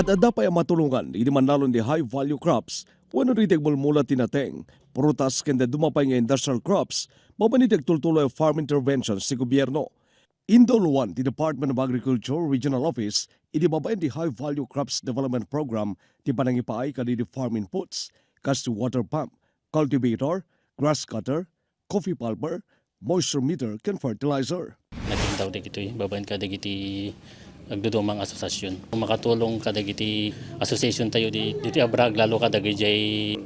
At ada pa yung matulungan, hindi man nalon di high-value crops, wano ritig mula tinateng, prutas kanda dumapay nga industrial crops, mabanitig tultuloy farm interventions si gobyerno. Indol 1, the Department of Agriculture Regional Office, idibabayan di high-value crops development program ti panangipaay kadi di farm inputs, kas to water pump, cultivator, grass cutter, coffee pulper, moisture meter, can fertilizer. Naging daw dagiti babaen ka dagiti agdudumang asosasyon. Makatulong ka dagiti association tayo diti abrag lalo ka dagiti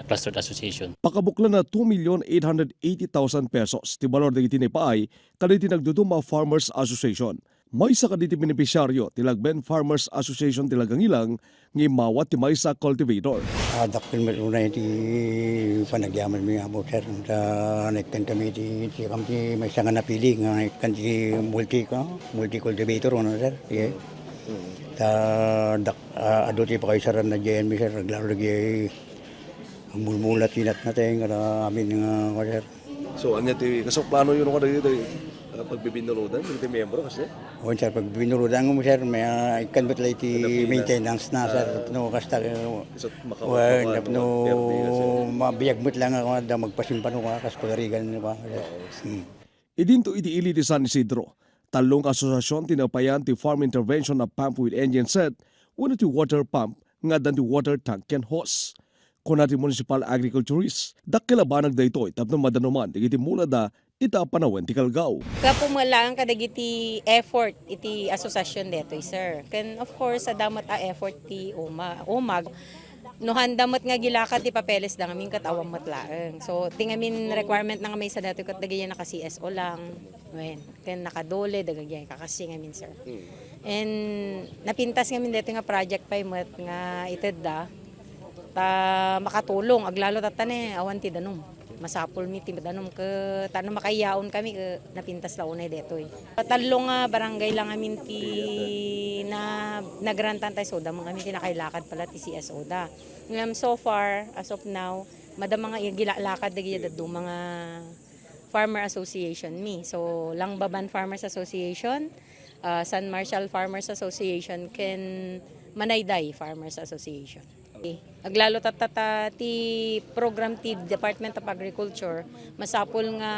clustered association. Pakabuklan na 2,880,000 pesos ti balor dagiti nipaay kaditi nagduduma Farmers Association. May sa kaditi benepisyaryo ti Lagben Farmers Association ti Lagangilang ng mawat ti maysa cultivator. Dakpil mo una iti panagyaman mi abo sir sa nagkan kami ti kampi may sanga napili nga nagkan ti multi cultivator ano sir. Yeah. Ta ado ti pa kayo saran na JNB sir naglaro lagi mulmula tinat natin kada amin nga sir. So anya ti kasok plano yun kada dito pagbibinuludan ti miyembro kasi. O sir pag binurudan mo sir may ikan bet lay ti maintenance na sir no kasta no mabiyag mo lang ako da magpasimpan ko kas pagarigan ko. Idinto iti ili ti San Isidro. Talong asosasyon tinapayan ti farm intervention na pump with engine set, wano ti water pump nga dan ti water tank ken hose. Kuna ti municipal agriculturist, dakilabanag da ito tapno madanuman iti mula da ita panawen ti Calgao. Kapumalaan kadagiti effort iti asosasyon deto sir. Ken of course sa damat effort ti umag. No handamat nga gilakad ti papeles da ngamin katawang matlaeng. So tingamin requirement na nga may sa dato kat dagay naka CSO lang. Ken nakadole dagay kakasi ngamin sir. And napintas ngamin deto nga project pa imet nga ited da ta makatulong aglalo tatane awan ti danom. Masapol mi ti danom ke tanong makayaon kami ke napintas la unay detoy. Talong nga barangay lang amin ti na nagrantan tayo soda mga amin ti nakailakad pala ti CSO da. So far as of now madam mga gilalakad dagi dadto mga farmer association mi. So Langbaban Farmers Association, San Marcial Farmers Association ken Manayday Farmers Association. Aglalo tatata ti program ti Department of Agriculture masapol nga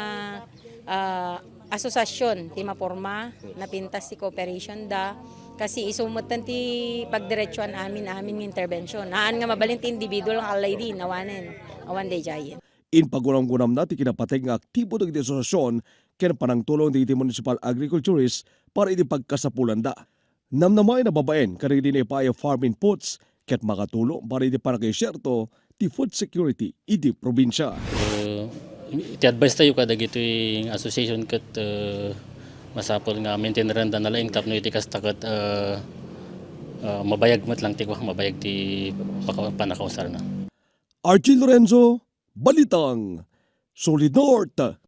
asosasyon ti maporma napintas ti cooperation da kasi isumutan ti pagdiretsuan amin ng intervention. Naan nga mabalin ti individual ang alay din awan day jayen. In pagunam-gunam na ti kinapatay nga aktibo dagiti asosasyon ken panangtulong dagiti municipal agriculturist para iti pagkasapulan da. Namnamay na babaen kadagiti ni paya farm inputs ket makatulong para iti panakasyerto ti food security iti probinsya. Iti advice tayo ka dagiti association ket masapol nga maintenance da nalaing tapno iti kastaket mabayag met lang ti ko mabayag ti panakausar na. Archie Lorenzo, Balitang, Solid North.